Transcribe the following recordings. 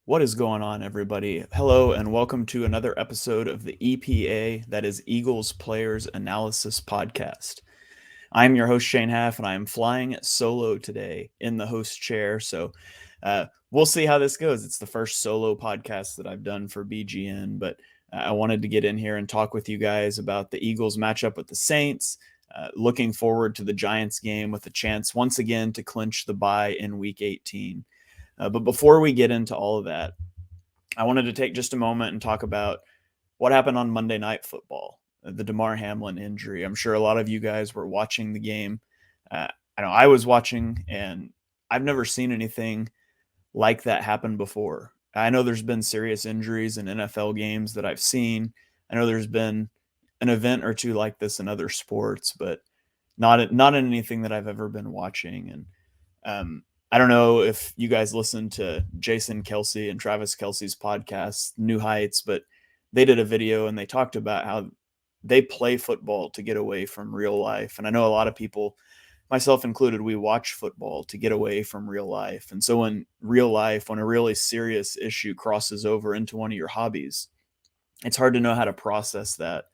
What is going on, everybody? Hello, and welcome to another episode of the EPA, that is Eagles Players Analysis Podcast. I'm your host, Shane Haff, and I am flying solo today in the host chair. So we'll see how this goes. It's the first solo podcast that I've done for BGN, but I wanted to get in here and talk with you guys about the Eagles matchup with the Saints. Looking forward to the Giants game with a chance once again to clinch the bye in Week 18. But before we get into all of that, I wanted to take just a moment and talk about what happened on Monday Night Football, the Damar Hamlin injury. I'm sure a lot of you guys were watching the game. I know I was watching, and I've never seen anything like that happen before. I know there's been serious injuries in NFL games that I've seen. I know there's been an event or two like this in other sports, but not in anything that I've ever been watching. And I don't know if you guys listen to Jason Kelsey and Travis Kelsey's podcast, New Heights, but they did a video and they talked about how they play football to get away from real life. And I know a lot of people, myself included, we watch football to get away from real life. And so when a really serious issue crosses over into one of your hobbies, it's hard to know how to process that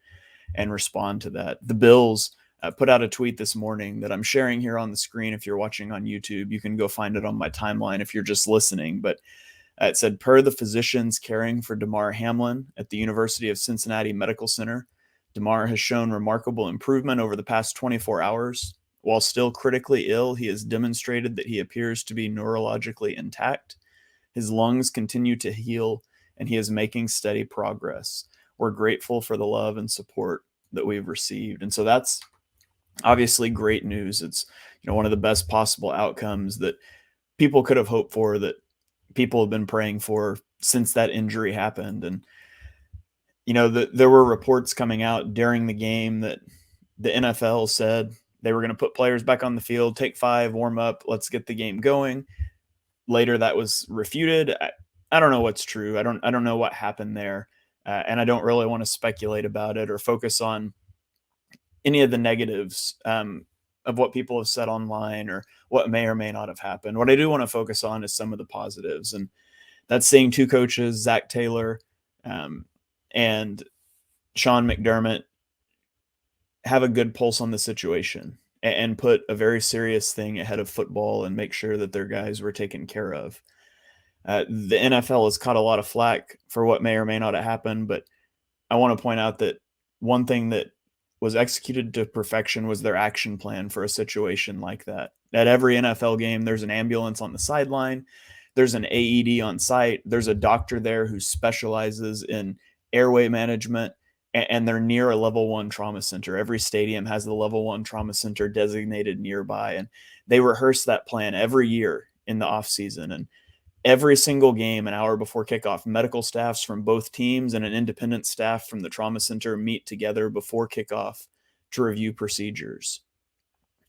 and respond to that. The Bills put out a tweet this morning that I'm sharing here on the screen. If you're watching on YouTube, you can go find it on my timeline if you're just listening. But it said, per the physicians caring for Damar Hamlin at the University of Cincinnati Medical Center, Damar has shown remarkable improvement over the past 24 hours. While still critically ill, he has demonstrated that he appears to be neurologically intact. His lungs continue to heal, and he is making steady progress. We're grateful for the love and support that we've received. And so that's obviously great news. It's, one of the best possible outcomes that people could have hoped for, that people have been praying for since that injury happened. And there were reports coming out during the game that the NFL said they were going to put players back on the field, take 5, warm up, let's get the game going. Later that was refuted. I don't know what's true. I don't know what happened there. And I don't really want to speculate about it or focus on any of the negatives of what people have said online or what may or may not have happened. What I do want to focus on is some of the positives. And that's seeing two coaches, Zach Taylor and Sean McDermott, have a good pulse on the situation and put a very serious thing ahead of football and make sure that their guys were taken care of. The NFL has caught a lot of flack for what may or may not have happened, but I want to point out that one thing that was executed to perfection was their action plan for a situation like that. At every NFL game, there's an ambulance on the sideline. There's an AED on site. There's a doctor there who specializes in airway management, and they're near a level 1 trauma center. Every stadium has the level 1 trauma center designated nearby, and they rehearse that plan every year in the off season. And every single game, an hour before kickoff, medical staffs from both teams and an independent staff from the trauma center meet together before kickoff to review procedures.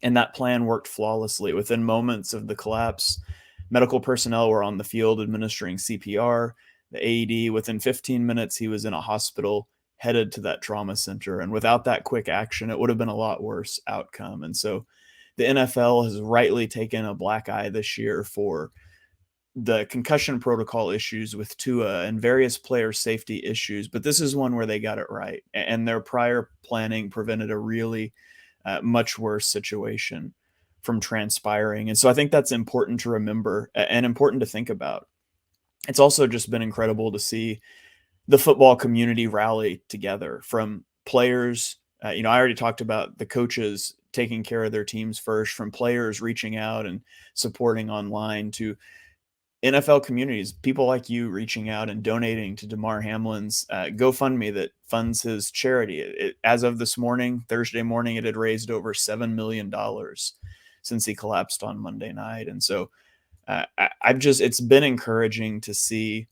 And that plan worked flawlessly. Within moments of the collapse, medical personnel were on the field administering CPR. The AED, within 15 minutes, he was in a hospital headed to that trauma center. And without that quick action, it would have been a lot worse outcome. And so the NFL has rightly taken a black eye this year for the concussion protocol issues with Tua and various player safety issues, but this is one where they got it right. And their prior planning prevented a really much worse situation from transpiring. And so I think that's important to remember and important to think about. It's also just been incredible to see the football community rally together, from players. I already talked about the coaches taking care of their teams first, from players reaching out and supporting online, to NFL communities, people like you reaching out and donating to Damar Hamlin's GoFundMe that funds his charity. As of this morning, Thursday morning, it had raised over $7 million since he collapsed on Monday night. And so it's been encouraging to see,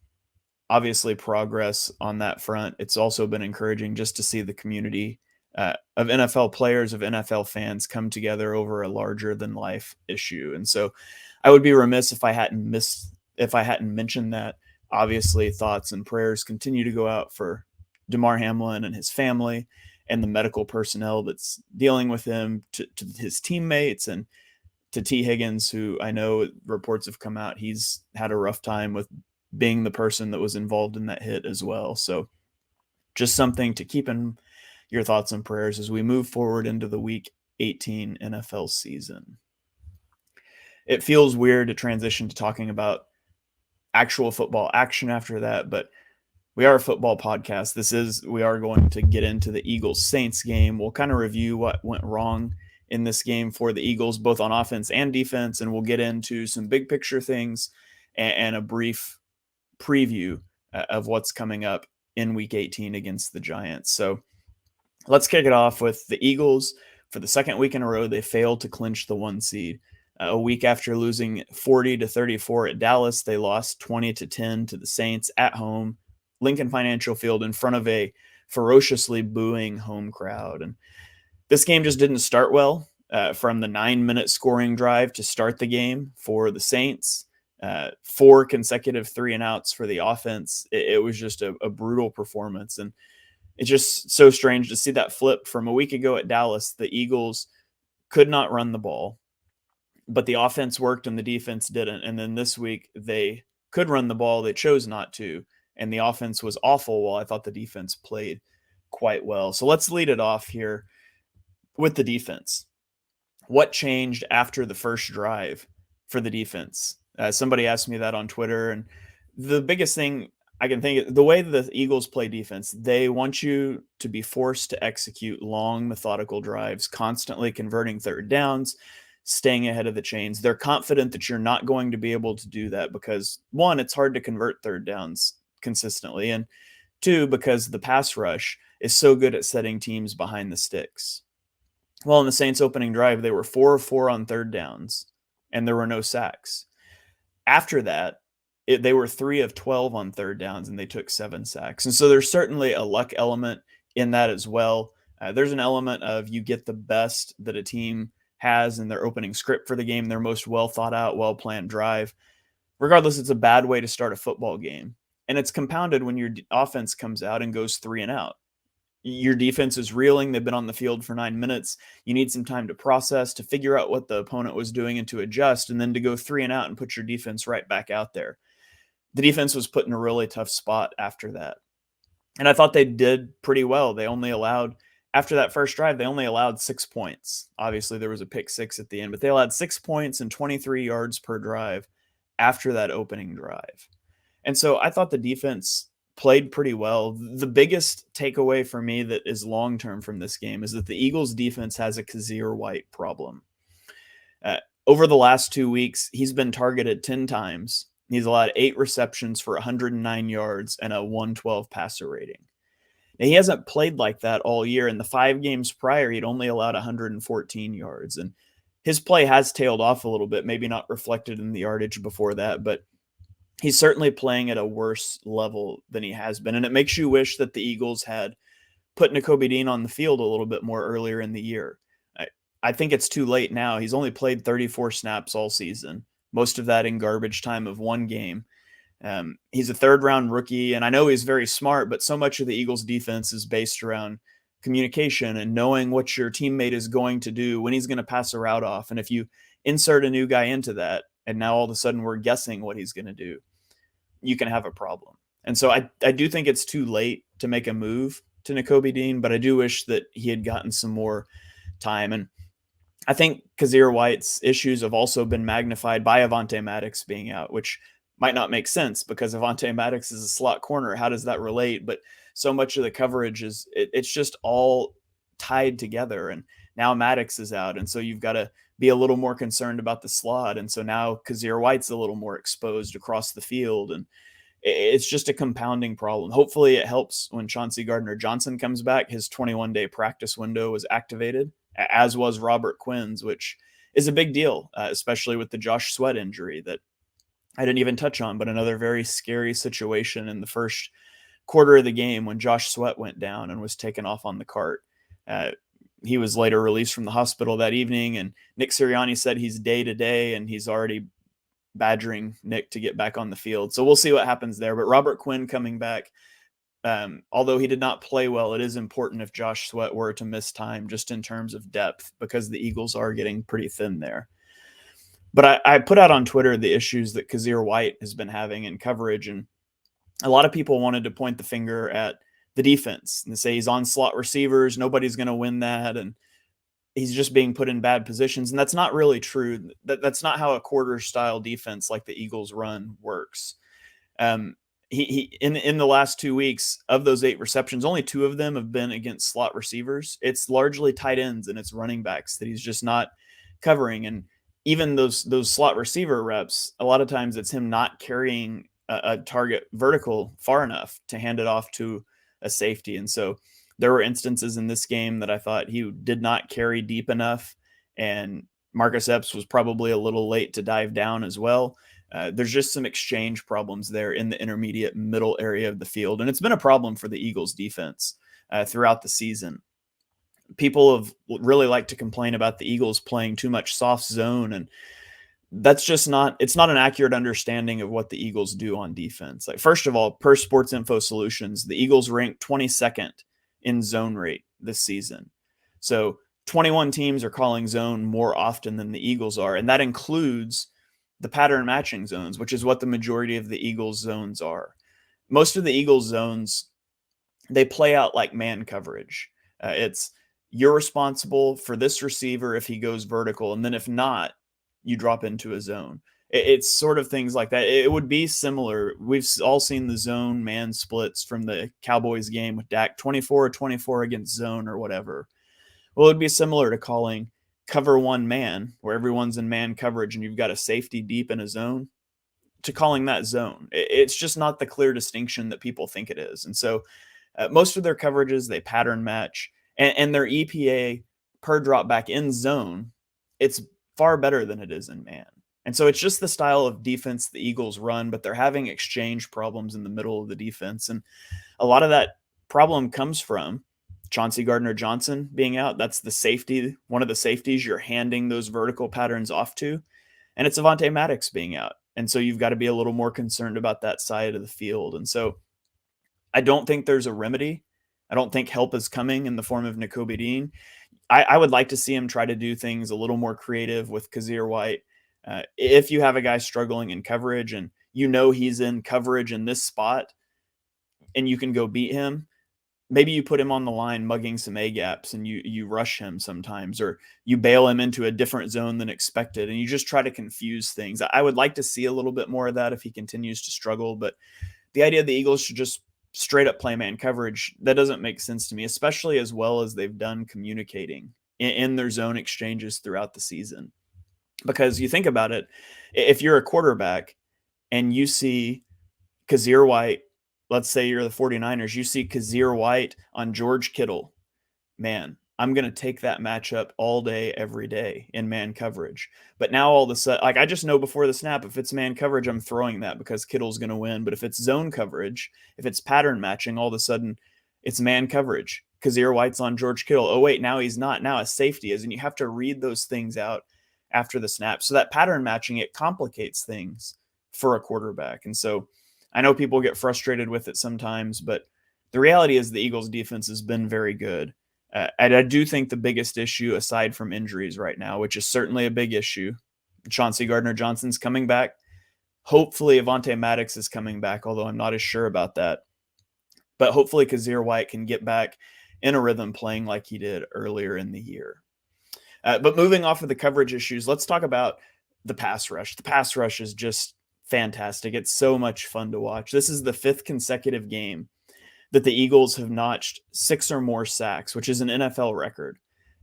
obviously, progress on that front. It's also been encouraging just to see the community of NFL players, of NFL fans come together over a larger than life issue. And so I would be remiss if I hadn't mentioned that. Obviously, thoughts and prayers continue to go out for Damar Hamlin and his family and the medical personnel that's dealing with him, to his teammates, and to T. Higgins, who I know reports have come out he's had a rough time with being the person that was involved in that hit as well. So just something to keep in your thoughts and prayers as we move forward into the Week 18 NFL season. It feels weird to transition to talking about actual football action after that, but we are a football podcast. We are going to get into the Eagles-Saints game. We'll kind of review what went wrong in this game for the Eagles, both on offense and defense, and we'll get into some big picture things and a brief preview of what's coming up in Week 18 against the Giants. So let's kick it off with the Eagles. For the second week in a row, they failed to clinch the 1 seed. A week after losing 40-34 at Dallas, they lost 20-10 to the Saints at home, Lincoln Financial Field, in front of a ferociously booing home crowd. And this game just didn't start well. From the 9-minute scoring drive to start the game for the Saints, 4 consecutive 3-and-outs for the offense. It was just a brutal performance. And it's just so strange to see that flip from a week ago at Dallas. The Eagles could not run the ball, but the offense worked and the defense didn't. And then this week they could run the ball. They chose not to. And the offense was awful while I thought the defense played quite well. So let's lead it off here with the defense. What changed after the first drive for the defense? Somebody asked me that on Twitter. And the biggest thing I can think of, the way the Eagles play defense, they want you to be forced to execute long, methodical drives, constantly converting third downs, staying ahead of the chains. They're confident that you're not going to be able to do that because, one, it's hard to convert third downs consistently, and 2, because the pass rush is so good at setting teams behind the sticks. Well, in the Saints opening drive, they were 4 of 4 on third downs, and there were no sacks. After that, they were 3 of 12 on third downs, and they took 7 sacks. And so there's certainly a luck element in that as well. There's an element of you get the best that a team has in their opening script for the game, their most well thought out, well planned drive. Regardless, it's a bad way to start a football game. And it's compounded when your offense comes out and goes 3-and-out. Your defense is reeling. They've been on the field for 9 minutes. You need some time to process, to figure out what the opponent was doing and to adjust, and then to go 3-and-out and put your defense right back out there. The defense was put in a really tough spot after that. And I thought they did pretty well. They only allowed, after that first drive, they only allowed 6 points. Obviously, there was a pick 6 at the end, but they allowed 6 points and 23 yards per drive after that opening drive. And so I thought the defense played pretty well. The biggest takeaway for me that is long-term from this game is that the Eagles defense has a Kyzir White problem. Over the last 2 weeks, he's been targeted 10 times. He's allowed 8 receptions for 109 yards and a 112 passer rating. Now, he hasn't played like that all year. In the 5 games prior, he'd only allowed 114 yards. And his play has tailed off a little bit, maybe not reflected in the yardage before that, but he's certainly playing at a worse level than he has been. And it makes you wish that the Eagles had put Nakobe Dean on the field a little bit more earlier in the year. I think it's too late now. He's only played 34 snaps all season, most of that in garbage time of 1 game. He's a third-round rookie, and I know he's very smart, but so much of the Eagles' defense is based around communication and knowing what your teammate is going to do, when he's going to pass a route off. And if you insert a new guy into that, and now all of a sudden we're guessing what he's going to do, you can have a problem. And so I do think it's too late to make a move to Nakobe Dean, but I do wish that he had gotten some more time. And I think Kyzir White's issues have also been magnified by Avonte Maddox being out, which might not make sense because Avonte Maddox is a slot corner. How does that relate? But so much of the coverage it's just all tied together. And now Maddox is out. And so you've got to be a little more concerned about the slot. And so now Kyzir White's a little more exposed across the field. And it's just a compounding problem. Hopefully it helps when Chauncey Gardner-Johnson comes back. His 21-day practice window was activated, as was Robert Quinn's, which is a big deal, especially with the Josh Sweat injury that I didn't even touch on, but another very scary situation in the first quarter of the game when Josh Sweat went down and was taken off on the cart. He was later released from the hospital that evening, and Nick Sirianni said he's day-to-day, and he's already badgering Nick to get back on the field. So we'll see what happens there. But Robert Quinn coming back, although he did not play well, it is important if Josh Sweat were to miss time just in terms of depth because the Eagles are getting pretty thin there. But I put out on Twitter the issues that Kyzir White has been having in coverage, and a lot of people wanted to point the finger at the defense and say he's on slot receivers, nobody's going to win that, and he's just being put in bad positions. And that's not really true. That's not how a quarter style defense like the Eagles run works. He in the last 2 weeks, of those 8 receptions, only 2 of them have been against slot receivers. It's largely tight ends and it's running backs that he's just not covering. And even those slot receiver reps, a lot of times it's him not carrying a target vertical far enough to hand it off to a safety. And so there were instances in this game that I thought he did not carry deep enough, and Marcus Epps was probably a little late to dive down as well. There's just some exchange problems there in the intermediate middle area of the field, and it's been a problem for the Eagles defense throughout the season. People have really liked to complain about the Eagles playing too much soft zone, and that's just it's not an accurate understanding of what the Eagles do on defense. Like, first of all, per Sports Info Solutions, the Eagles ranked 22nd in zone rate this season. So 21 teams are calling zone more often than the Eagles are, and that includes the pattern matching zones, which is what the majority of the Eagles zones are. Most of the Eagles zones, they play out like man coverage. It's you're responsible for this receiver if he goes vertical, and then if not, you drop into a zone. It's sort of things like that. It would be similar. We've all seen the zone man splits from the Cowboys game with Dak, 24-24 against zone or whatever. Well, it'd be similar to calling cover one man, where everyone's in man coverage and you've got a safety deep in a zone, to calling that zone. It's just not the clear distinction that people think it is. And so most of their coverages, they pattern match, and their EPA per drop back in zone, it's far better than it is in man. And so it's just the style of defense the Eagles run, but they're having exchange problems in the middle of the defense. And a lot of that problem comes from Chauncey Gardner-Johnson being out. That's the safety, one of the safeties you're handing those vertical patterns off to. And it's Avonte Maddox being out. And so you've got to be a little more concerned about that side of the field. And so I don't think there's a remedy. I don't think help is coming in the form of Nakobe Dean. I would like to see him try to do things a little more creative with Kyzir White. If you have a guy struggling in coverage and you know he's in coverage in this spot and you can go beat him, maybe you put him on the line mugging some A-gaps and you rush him sometimes, or you bail him into a different zone than expected and you just try to confuse things. I would like to see a little bit more of that if he continues to struggle, but the idea the Eagles should just straight up play man coverage, that doesn't make sense to me, especially as well as they've done communicating in their zone exchanges throughout the season. Because you think about it, if you're a quarterback and you see Kyzir White, let's say you're the 49ers, you see Kyzir White on George Kittle, man, I'm going to take that matchup all day, every day in man coverage. But now all of a sudden, like, I just know before the snap, if it's man coverage, I'm throwing that because Kittle's going to win. But if it's zone coverage, if it's pattern matching, all of a sudden it's man coverage. Kyzir White's on George Kittle. Oh, wait, now he's not. Now a safety is. And you have to read those things out after the snap. So that pattern matching, it complicates things for a quarterback. And so I know people get frustrated with it sometimes, but the reality is the Eagles defense has been very good. And I do think the biggest issue, aside from injuries right now, which is certainly a big issue, Chauncey Gardner-Johnson's coming back. Hopefully Avonte Maddox is coming back, although I'm not as sure about that. But hopefully Kyzir White can get back in a rhythm playing like he did earlier in the year. But moving off of the coverage issues, let's talk about the pass rush. The pass rush is just fantastic. It's so much fun to watch. This is the 5th consecutive game that the Eagles have notched 6 or more sacks, which is an NFL record.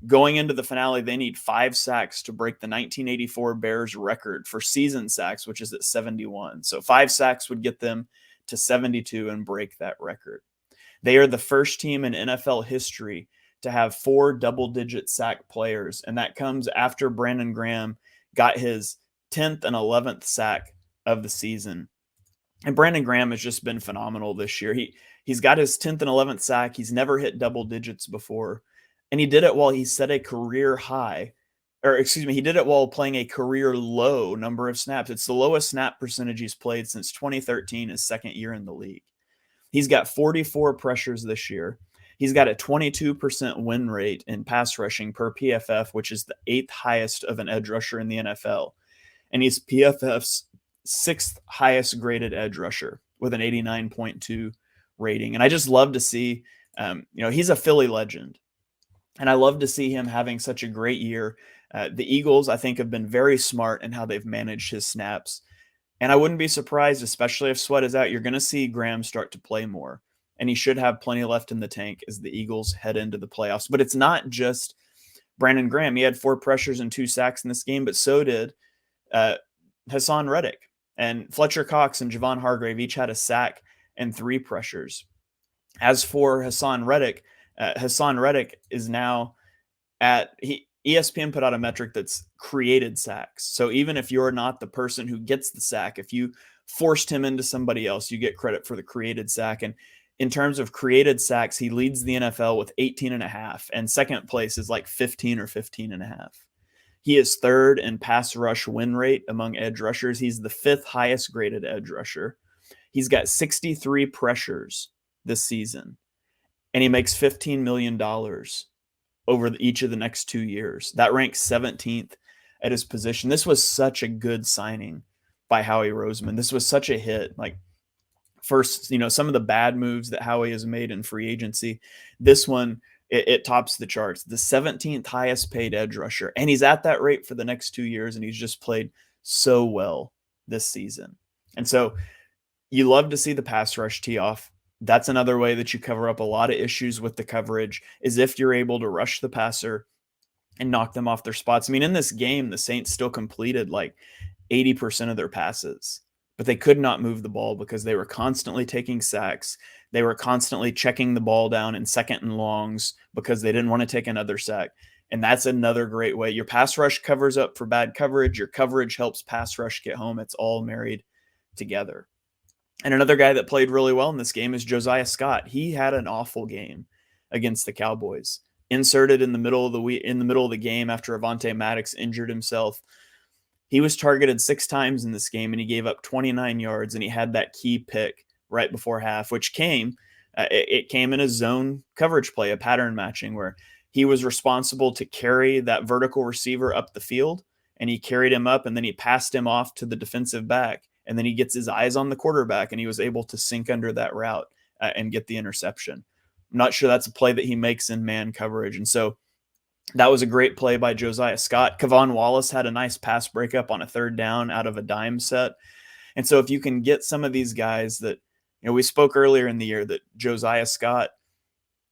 Going into the finale, they need 5 sacks to break the 1984 Bears record for season sacks, which is at 71. So 5 sacks would get them to 72 and break that record. They are the first team in NFL history to have 4 double-digit sack players, and that comes after Brandon Graham got his 10th and 11th sack of the season. And Brandon Graham has just been phenomenal this year. He's got his 10th and 11th sack. He's never hit double digits before. And he did it while he set a career high, he did it while playing a career low number of snaps. It's the lowest snap percentage he's played since 2013, his second year in the league. He's got 44 pressures this year. He's got a 22% win rate in pass rushing per PFF, which is the 8th highest of an edge rusher in the NFL. and he's PFF's 6th highest graded edge rusher with an 89.2 rating. And I just love to see, he's a Philly legend, and I love to see him having such a great year. The Eagles, I think, have been very smart in how they've managed his snaps. And I wouldn't be surprised, especially if Sweat is out, you're going to see Graham start to play more. And he should have plenty left in the tank as the Eagles head into the playoffs. But it's not just Brandon Graham. He had 4 pressures and 2 sacks in this game, but so did Hassan Reddick. And Fletcher Cox and Javon Hargrave each had a sack and 3 pressures. As for Hassan Reddick is now ESPN put out a metric that's created sacks. So even if you're not the person who gets the sack, if you forced him into somebody else, you get credit for the created sack. And in terms of created sacks, he leads the NFL with 18.5, and second place is like 15 or 15.5. He is 3rd in pass rush win rate among edge rushers. He's the 5th highest graded edge rusher. He's got 63 pressures this season, and he makes $15 million over each of the next 2 years. That ranks 17th at his position. This was such a good signing by Howie Roseman. This was such a hit. Like, first, some of the bad moves that Howie has made in free agency, this one, it tops the charts. The 17th highest paid edge rusher. And he's at that rate for the next 2 years, and he's just played so well this season. And so you love to see the pass rush tee off. That's another way that you cover up a lot of issues with the coverage, is if you're able to rush the passer and knock them off their spots. I mean, in this game, the Saints still completed like 80% of their passes, but they could not move the ball because they were constantly taking sacks. They were constantly checking the ball down in 2nd and longs because they didn't want to take another sack. And that's another great way. Your pass rush covers up for bad coverage. Your coverage helps pass rush get home. It's all married together. And another guy that played really well in this game is Josiah Scott. He had an awful game against the Cowboys. Inserted in the middle of the game after Avonte Maddox injured himself. He was targeted 6 times in this game, and he gave up 29 yards, and he had that key pick right before half, which came in a zone coverage play, a pattern matching, where he was responsible to carry that vertical receiver up the field, and he carried him up, and then he passed him off to the defensive back. And then he gets his eyes on the quarterback, and he was able to sink under that route and get the interception. I'm not sure that's a play that he makes in man coverage. And so that was a great play by Josiah Scott. Kavon Wallace had a nice pass breakup on a 3rd down out of a dime set. And so if you can get some of these guys that, we spoke earlier in the year that Josiah Scott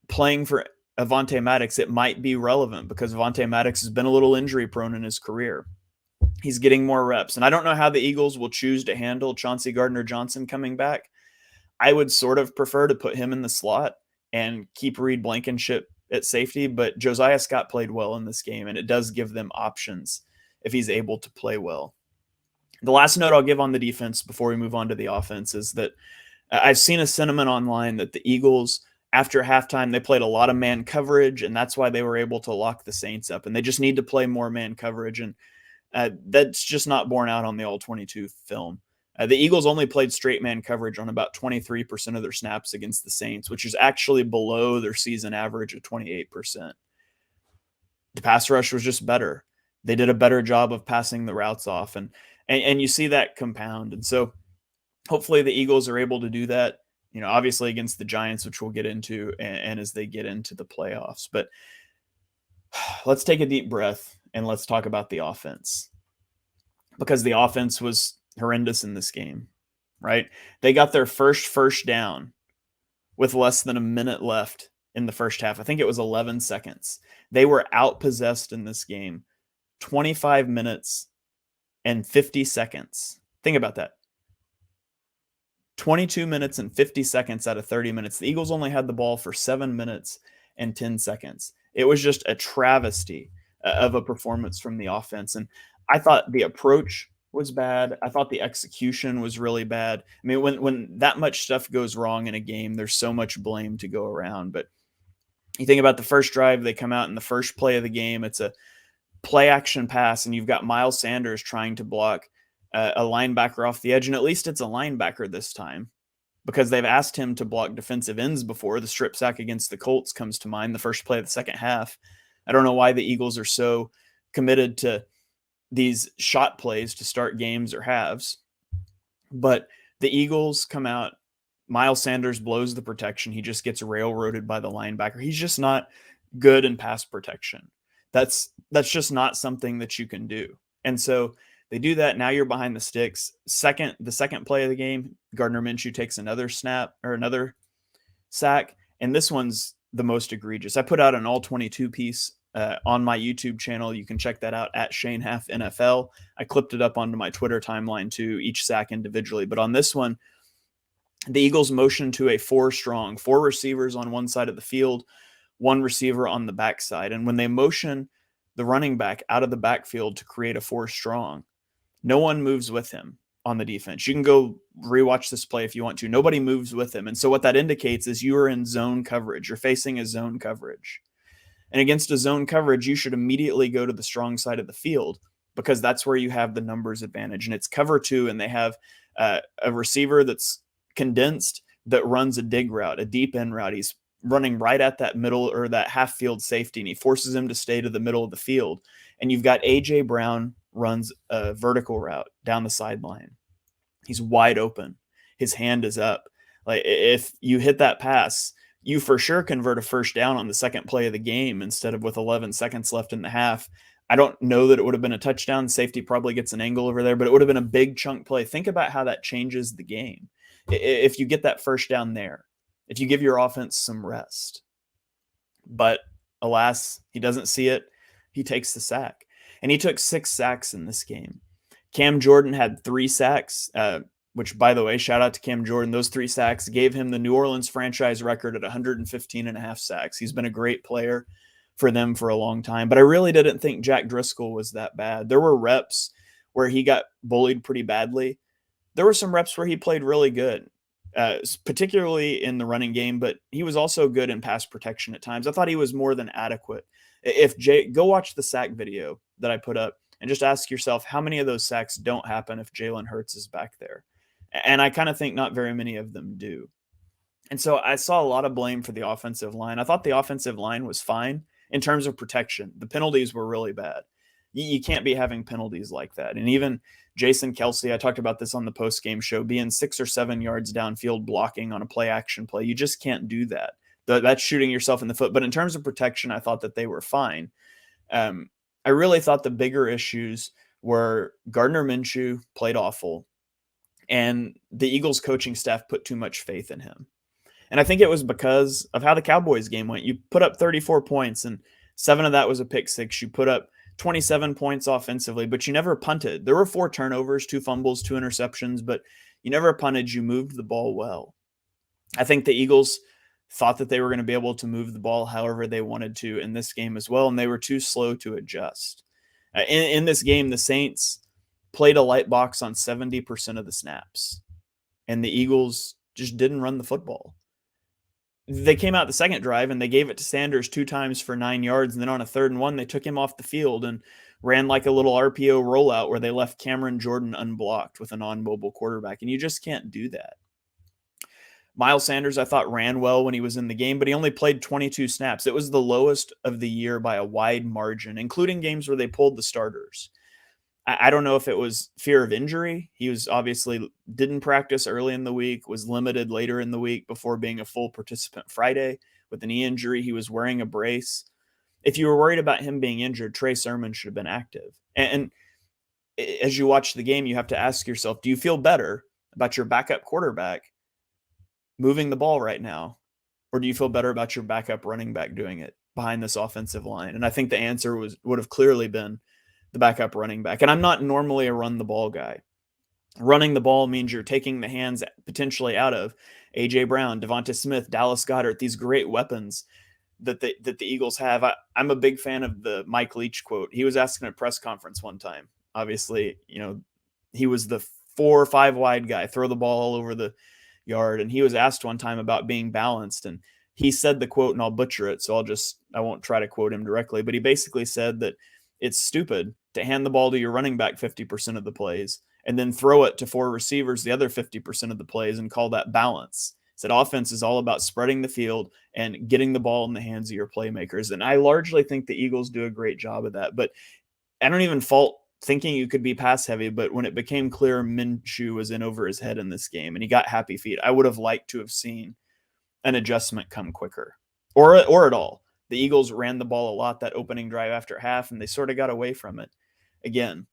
playing for Avonte Maddox, it might be relevant because Avonte Maddox has been a little injury prone in his career. He's getting more reps. And I don't know how the Eagles will choose to handle Chauncey Gardner-Johnson coming back. I would sort of prefer to put him in the slot and keep Reed Blankenship at safety, but Josiah Scott played well in this game, and it does give them options if he's able to play well. The last note I'll give on the defense before we move on to the offense is that I've seen a sentiment online that the Eagles, after halftime, they played a lot of man coverage, and that's why they were able to lock the Saints up, and they just need to play more man coverage. And that's just not borne out on the All-22 film. The Eagles only played straight man coverage on about 23% of their snaps against the Saints, which is actually below their season average of 28%. The pass rush was just better. They did a better job of passing the routes off, and you see that compound. And so hopefully the Eagles are able to do that, obviously against the Giants, which we'll get into, and as they get into the playoffs. But let's take a deep breath and let's talk about the offense, because the offense was horrendous in this game, right? They got their first down with less than a minute left in the first half. I think it was 11 seconds. They were outpossessed in this game 25 minutes and 50 seconds. Think about that. 22 minutes and 50 seconds out of 30 minutes. The Eagles only had the ball for 7 minutes and 10 seconds. It was just a travesty of a performance from the offense. And I thought the approach was bad. I thought the execution was really bad. I mean, when that much stuff goes wrong in a game, there's so much blame to go around. But you think about the first drive, they come out in the first play of the game. It's a play action pass, and you've got Miles Sanders trying to block a linebacker off the edge. And at least it's a linebacker this time, because they've asked him to block defensive ends before. The strip sack against the Colts comes to mind, the first play of the second half. I don't know why the Eagles are so committed to these shot plays to start games or halves. But the Eagles come out. Miles Sanders blows the protection. He just gets railroaded by the linebacker. He's just not good in pass protection. That's just not something that you can do. And so they do that. Now you're behind the sticks. The second play of the game, Gardner Minshew takes another snap or another sack. And this one's the most egregious. I put out an all 22 piece on my YouTube channel. You can check that out at Shane Haff NFL. I clipped it up onto my Twitter timeline too, each sack individually. But on this one, the Eagles motion to a 4-strong, 4 receivers on one side of the field, 1 receiver on the backside. And when they motion the running back out of the backfield to create a 4-strong, no one moves with him on the defense. You can go rewatch this play if you want to. Nobody moves with him. And so what that indicates is you are in zone coverage. You're facing a zone coverage. And against a zone coverage, you should immediately go to the strong side of the field because that's where you have the numbers advantage. And it's cover 2, and they have a receiver that's condensed that runs a dig route, a deep end route. He's running right at that middle or that half field safety, and he forces him to stay to the middle of the field. And you've got A.J. Brown runs a vertical route down the sideline. He's wide open. His hand is up. Like if you hit that pass, you for sure convert a first down on the second play of the game instead of with 11 seconds left in the half. I don't know that it would have been a touchdown. Safety probably gets an angle over there, but it would have been a big chunk play. Think about how that changes the game. If you get that first down there, if you give your offense some rest. But alas, he doesn't see it. He takes the sack. And he took 6 sacks in this game. Cam Jordan had 3 sacks, which, by the way, shout out to Cam Jordan. Those 3 sacks gave him the New Orleans franchise record at 115 and a half sacks. He's been a great player for them for a long time. But I really didn't think Jack Driscoll was that bad. There were reps where he got bullied pretty badly. There were some reps where he played really good, particularly in the running game, but he was also good in pass protection at times. I thought he was more than adequate. Go watch the sack video that I put up and just ask yourself how many of those sacks don't happen if Jalen Hurts is back there. And I kind of think not very many of them do. And so I saw a lot of blame for the offensive line. I thought the offensive line was fine in terms of protection. The penalties were really bad. You can't be having penalties like that. And even Jason Kelsey, I talked about this on the post-game show, being 6 or 7 yards downfield blocking on a play action play. You just can't do that. That's shooting yourself in the foot. But in terms of protection, I thought that they were fine. I really thought the bigger issues were Gardner Minshew played awful, and the Eagles coaching staff put too much faith in him. And I think it was because of how the Cowboys game went. You put up 34 points, and 7 of that was a pick 6. You put up 27 points offensively, but you never punted. There were 4 turnovers, 2 fumbles, 2 interceptions, but you never punted. You moved the ball well. I think the Eagles thought that they were going to be able to move the ball however they wanted to in this game as well, and they were too slow to adjust. In this game, the Saints played a light box on 70% of the snaps, and the Eagles just didn't run the football. They came out the second drive, and they gave it to Sanders 2 times for 9 yards, and then on a 3rd and 1, they took him off the field and ran like a little RPO rollout where they left Cameron Jordan unblocked with a non-mobile quarterback, and you just can't do that. Miles Sanders, I thought, ran well when he was in the game, but he only played 22 snaps. It was the lowest of the year by a wide margin, including games where they pulled the starters. I don't know if it was fear of injury. He was obviously didn't practice early in the week, was limited later in the week before being a full participant Friday with a knee injury. He was wearing a brace. If you were worried about him being injured, Trey Sermon should have been active. And as you watch the game, you have to ask yourself, do you feel better about your backup quarterback moving the ball right now? Or do you feel better about your backup running back doing it behind this offensive line? And I think the answer would have clearly been the backup running back. And I'm not normally a run the ball guy. Running the ball means you're taking the hands potentially out of A.J. Brown, Devonta Smith, Dallas Goedert, these great weapons that the Eagles have. I'm a big fan of the Mike Leach quote. He was asked in a press conference one time. Obviously, he was the 4 or 5 wide guy, throw the ball all over the yard. And he was asked one time about being balanced. And he said the quote, and I'll butcher it, so I won't try to quote him directly, but he basically said that it's stupid to hand the ball to your running back 50% of the plays and then throw it to 4 receivers the other 50% of the plays and call that balance. He said offense is all about spreading the field and getting the ball in the hands of your playmakers. And I largely think the Eagles do a great job of that. But I don't even fault thinking you could be pass heavy, but when it became clear Minshew was in over his head in this game and he got happy feet, I would have liked to have seen an adjustment come quicker or at all. The Eagles ran the ball a lot that opening drive after half, and they sort of got away from it. Again,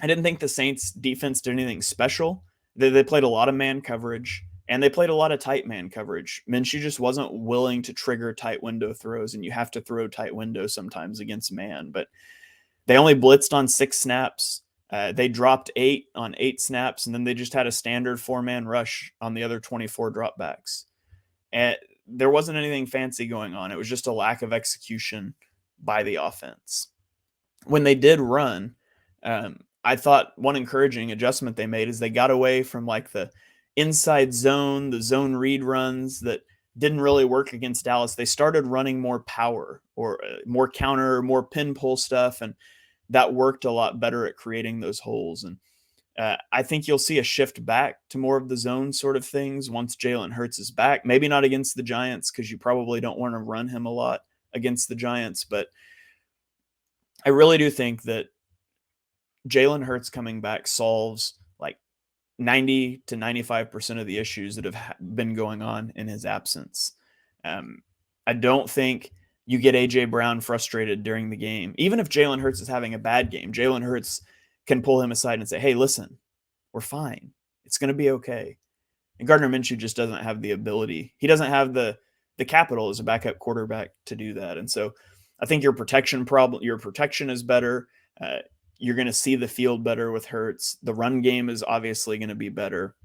I didn't think the Saints defense did anything special. They played a lot of man coverage, and they played a lot of tight man coverage. Minshew just wasn't willing to trigger tight window throws, and you have to throw tight windows sometimes against man. But they only blitzed on 6 snaps. They dropped 8 on 8 snaps, and then they just had a standard 4-man rush on the other 24 dropbacks. And there wasn't anything fancy going on. It was just a lack of execution by the offense. When they did run, I thought one encouraging adjustment they made is they got away from like the inside zone, the zone read runs that didn't really work against Dallas. They started running more power or more counter, more pin pull stuff, and that worked a lot better at creating those holes. And I think you'll see a shift back to more of the zone sort of things once Jalen Hurts is back. Maybe not against the Giants because you probably don't want to run him a lot against the Giants, but I really do think that Jalen Hurts coming back solves like 90 to 95% of the issues that have been going on in his absence. I don't think you get A.J. Brown frustrated during the game. Even if Jalen Hurts is having a bad game, Jalen Hurts can pull him aside and say, hey, listen, we're fine. It's going to be okay. And Gardner Minshew just doesn't have the ability. He doesn't have the capital as a backup quarterback to do that. And so I think your protection is better. You're going to see the field better with Hurts. The run game is obviously going to be better.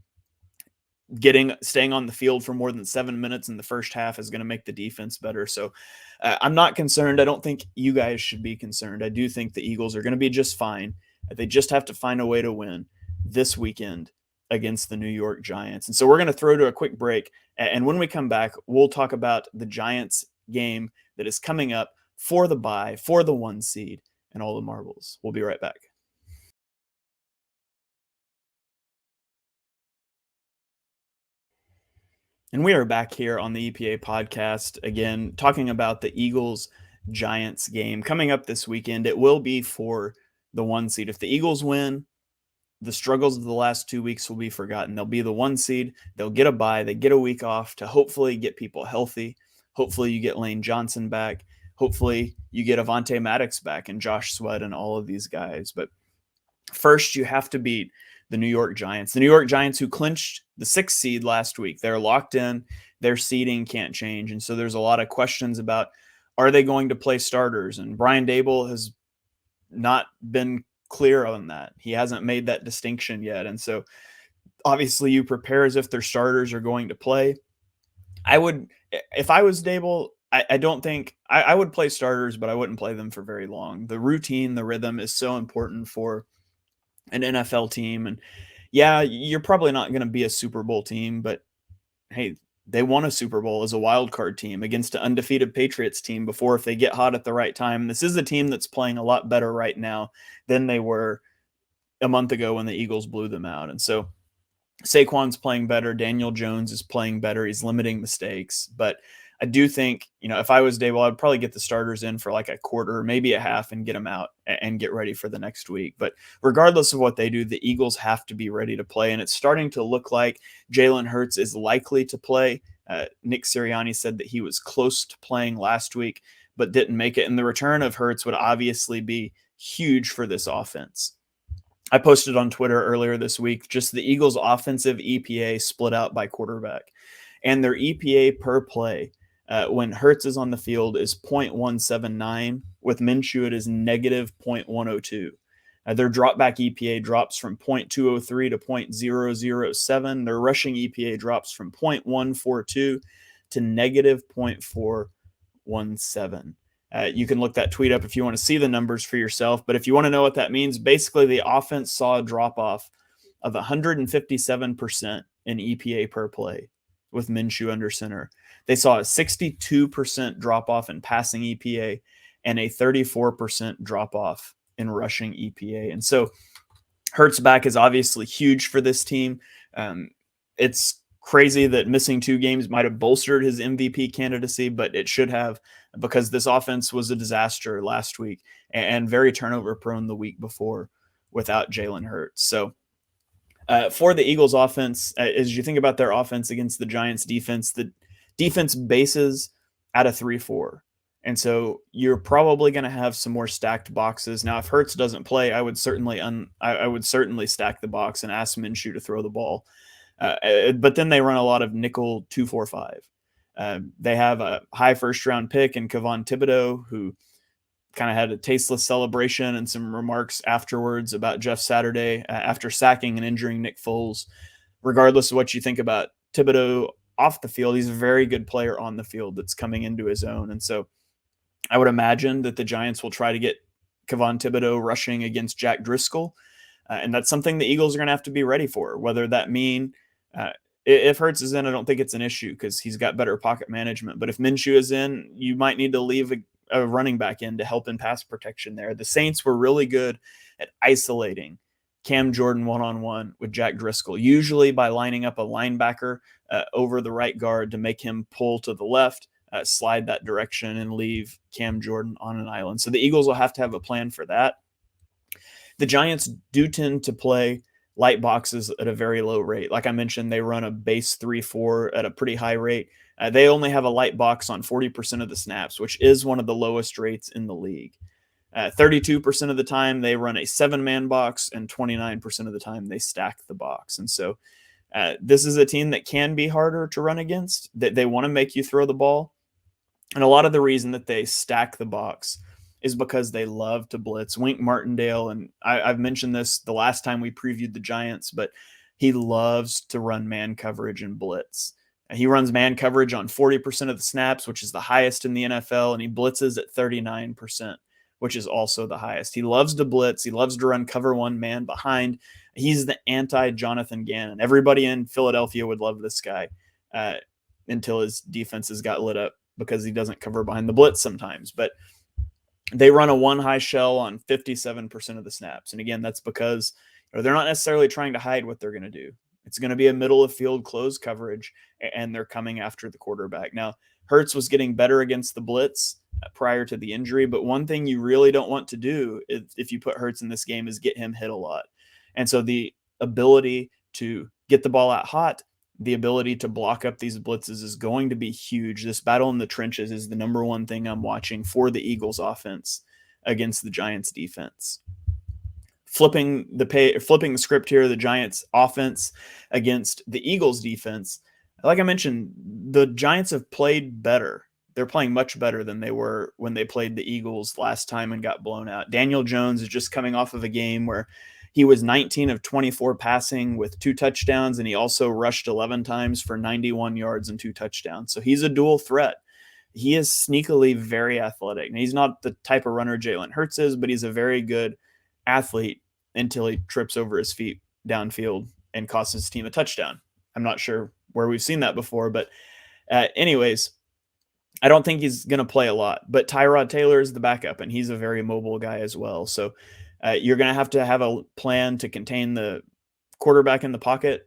Staying on the field for more than 7 minutes in the first half is going to make the defense better. So I'm not concerned. I don't think you guys should be concerned. I do think the Eagles are going to be just fine. They just have to find a way to win this weekend against the New York Giants. And so we're going to throw to a quick break. And when we come back, we'll talk about the Giants game that is coming up for the bye, for the 1 seed, and all the marbles. We'll be right back. And we are back here on the EPA podcast again, talking about the Eagles-Giants game coming up this weekend. It will be for the 1 seed. If the Eagles win, the struggles of the last 2 weeks will be forgotten. They'll be the 1 seed. They'll get a bye. They get a week off to hopefully get people healthy. Hopefully you get Lane Johnson back. Hopefully you get Avonte Maddox back and Josh Sweat and all of these guys. But first, you have to beat the New York Giants. The New York Giants who clinched the 6th seed last week. They're locked in. Their seeding can't change. And so there's a lot of questions about, are they going to play starters? And Brian Daboll has not been clear on that. He hasn't made that distinction yet. And so obviously you prepare as if their starters are going to play. If I was Daboll, I don't think I would play starters, but I wouldn't play them for very long. The routine, the rhythm is so important for an NFL team. And yeah, you're probably not going to be a Super Bowl team, but hey, they won a Super Bowl as a wild card team against an undefeated Patriots team before if they get hot at the right time. This is a team that's playing a lot better right now than they were a month ago when the Eagles blew them out. And so Saquon's playing better. Daniel Jones is playing better. He's limiting mistakes. But I do think, if I was Daboll, I'd probably get the starters in for like a quarter, maybe a half, and get them out and get ready for the next week. But regardless of what they do, the Eagles have to be ready to play. And it's starting to look like Jalen Hurts is likely to play. Nick Sirianni said that he was close to playing last week, but didn't make it. And the return of Hurts would obviously be huge for this offense. I posted on Twitter earlier this week, just the Eagles' offensive EPA split out by quarterback. And their EPA per play when Hurts is on the field is 0.179. With Minshew, it is negative 0.102. Their dropback EPA drops from 0.203 to 0.007. Their rushing EPA drops from 0.142 to negative 0.417. You can look that tweet up if you want to see the numbers for yourself. But if you want to know what that means, basically the offense saw a drop-off of 157% in EPA per play with Minshew under center. They saw a 62% drop-off in passing EPA and a 34% drop-off in rushing EPA. And so Hurts back is obviously huge for this team. It's crazy that missing 2 games might have bolstered his MVP candidacy, but it should have, because this offense was a disaster last week and very turnover prone the week before. without Jalen Hurts. So for the Eagles offense, as you think about their offense against the Giants defense, the defense bases at a 3-4. And so you're probably going to have some more stacked boxes. Now, if Hurts doesn't play, I would certainly stack the box and ask Minshew to throw the ball. But then they run a lot of nickel 2-4-5. They have a high first-round pick in Kayvon Thibodeaux, who kind of had a tasteless celebration and some remarks afterwards about Jeff Saturday after sacking and injuring Nick Foles. Regardless of what you think about Thibodeaux off the field, he's a very good player on the field that's coming into his own. And so I would imagine that the Giants will try to get Kayvon Thibodeaux rushing against Jack Driscoll. And that's something the Eagles are going to have to be ready for, whether that mean if Hurts is in, I don't think it's an issue because he's got better pocket management. But if Minshew is in, you might need to leave a running back in to help in pass protection there. The Saints were really good at isolating Cam Jordan one-on-one with Jack Driscoll, usually by lining up a linebacker over the right guard to make him pull to the left, slide that direction, and leave Cam Jordan on an island. So the Eagles will have to have a plan for that. The Giants do tend to play light boxes at a very low rate. Like I mentioned, they run a base 3-4 at a pretty high rate. They only have a light box on 40% of the snaps, which is one of the lowest rates in the league. 32% of the time, they run a 7-man box, and 29% of the time, they stack the box. And so this is a team that can be harder to run against. They want to make you throw the ball. And a lot of the reason that they stack the box is because they love to blitz. Wink Martindale, and I've mentioned this the last time we previewed the Giants, but he loves to run man coverage and blitz. He runs man coverage on 40% of the snaps, which is the highest in the NFL, and he blitzes at 39%, which is also the highest. He loves to blitz. He loves to run cover one man behind. He's the anti-Jonathan Gannon. Everybody in Philadelphia would love this guy until his defenses got lit up because he doesn't cover behind the blitz sometimes. But they run a one high shell on 57% of the snaps. And again, that's because they're not necessarily trying to hide what they're going to do. It's going to be a middle of field close coverage, and they're coming after the quarterback. Now, Hurts was getting better against the blitz prior to the injury, but one thing you really don't want to do if you put Hurts in this game is get him hit a lot. And so the ability to get the ball out hot, the ability to block up these blitzes is going to be huge. This battle in the trenches is the number one thing I'm watching for the Eagles offense against the Giants defense. Flipping the script here, the Giants offense against the Eagles defense. Like I mentioned, the Giants have played better. They're playing much better than they were when they played the Eagles last time and got blown out. Daniel Jones is just coming off of a game where he was 19 of 24 passing with 2 touchdowns, and he also rushed 11 times for 91 yards and 2 touchdowns. So he's a dual threat. He is sneakily very athletic. And he's not the type of runner Jalen Hurts is, but he's a very good athlete until he trips over his feet downfield and costs his team a touchdown. I'm not sure where we've seen that before, but anyways, I don't think he's going to play a lot. But Tyrod Taylor is the backup, and he's a very mobile guy as well. So you're going to have a plan to contain the quarterback in the pocket.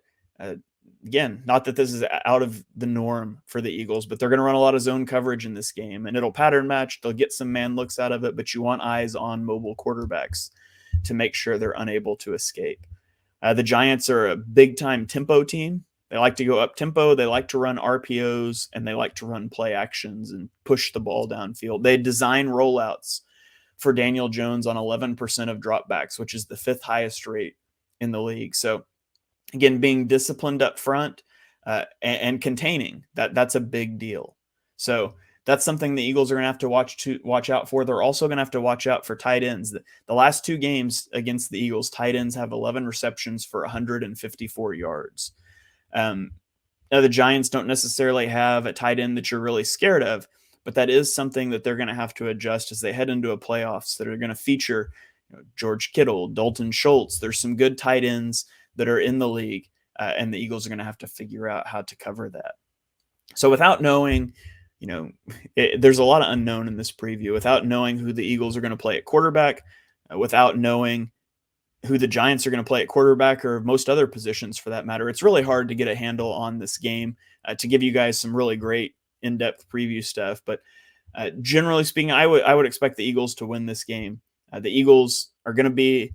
Again, not that this is out of the norm for the Eagles, but they're going to run a lot of zone coverage in this game, and it'll pattern match. They'll get some man looks out of it, but you want eyes on mobile quarterbacks to make sure they're unable to escape. The Giants are a big-time tempo team. They like to go up tempo. They like to run RPOs, and they like to run play actions and push the ball downfield. They design rollouts for Daniel Jones on 11% of dropbacks, which is the 5th highest rate in the league. So again, being disciplined up front and containing, that's a big deal. So that's something the Eagles are going to have to watch out for. They're also going to have to watch out for tight ends. The last 2 games against the Eagles, tight ends have 11 receptions for 154 yards. Now the Giants don't necessarily have a tight end that you're really scared of, but that is something that they're going to have to adjust as they head into a playoffs that are going to feature George Kittle, Dalton Schultz. There's some good tight ends that are in the league, and the Eagles are going to have to figure out how to cover that. So without knowing, there's a lot of unknown in this preview. Without knowing who the Eagles are going to play at quarterback, without knowing who the Giants are going to play at quarterback or most other positions for that matter, it's really hard to get a handle on this game to give you guys some really great in-depth preview stuff. But generally speaking, I would expect the Eagles to win this game. The Eagles are going to be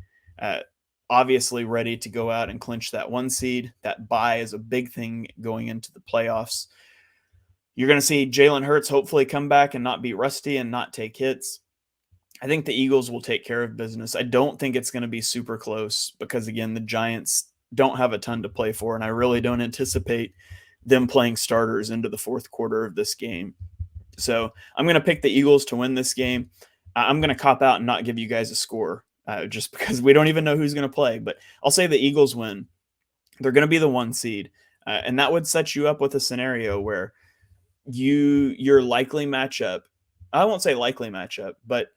obviously ready to go out and clinch that 1 seed. That bye is a big thing going into the playoffs. You're going to see Jalen Hurts hopefully come back and not be rusty and not take hits. I think the Eagles will take care of business. I don't think it's going to be super close because, again, the Giants don't have a ton to play for, and I really don't anticipate them playing starters into the fourth quarter of this game. So I'm going to pick the Eagles to win this game. I'm going to cop out and not give you guys a score just because we don't even know who's going to play. But I'll say the Eagles win. They're going to be the 1 seed, and that would set you up with a scenario where your likely matchup, I won't say likely matchup, but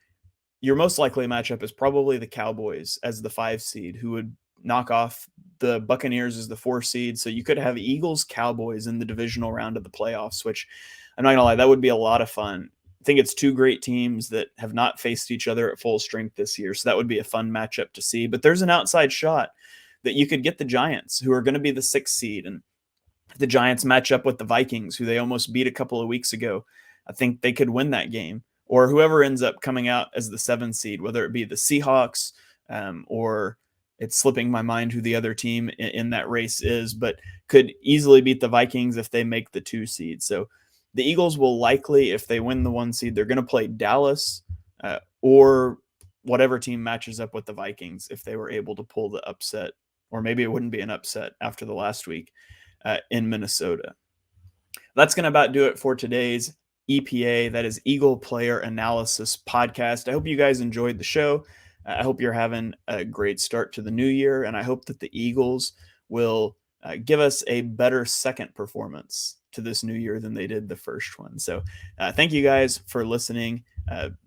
your most likely matchup is probably the Cowboys as the 5 seed, who would knock off the Buccaneers as the 4 seed. So you could have Eagles Cowboys in the divisional round of the playoffs, which I'm not gonna lie, that would be a lot of fun. I think it's 2 great teams that have not faced each other at full strength this year. So that would be a fun matchup to see. But there's an outside shot that you could get the Giants, who are going to be the 6th seed. And if the Giants match up with the Vikings, who they almost beat a couple of weeks ago, I think they could win that game. Or whoever ends up coming out as the 7th seed, whether it be the Seahawks or it's slipping my mind who the other team in that race is, but could easily beat the Vikings if they make the 2 seed. So the Eagles will likely, if they win the 1 seed, they're going to play Dallas or whatever team matches up with the Vikings if they were able to pull the upset, or maybe it wouldn't be an upset after the last week in Minnesota. That's going to about do it for today's EPA, that is Eagle Player Analysis Podcast. I hope you guys enjoyed the show. I hope you're having a great start to the new year, and I hope that the Eagles will give us a better second performance to this new year than they did the first one. So thank you guys for listening.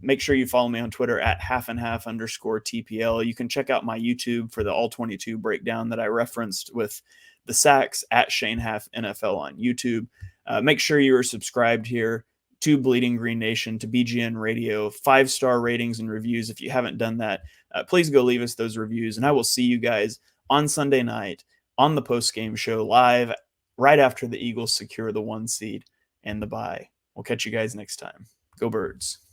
Make sure you follow me on Twitter at @halfandhalf_TPL. You can check out my YouTube for the all 22 breakdown that I referenced with the sacks at Shane Haff NFL on YouTube. Make sure you are subscribed here to Bleeding Green Nation, to BGN Radio, 5-star ratings and reviews. If you haven't done that, please go leave us those reviews. And I will see you guys on Sunday night on the post-game show live right after the Eagles secure the 1 seed and the bye. We'll catch you guys next time. Go Birds.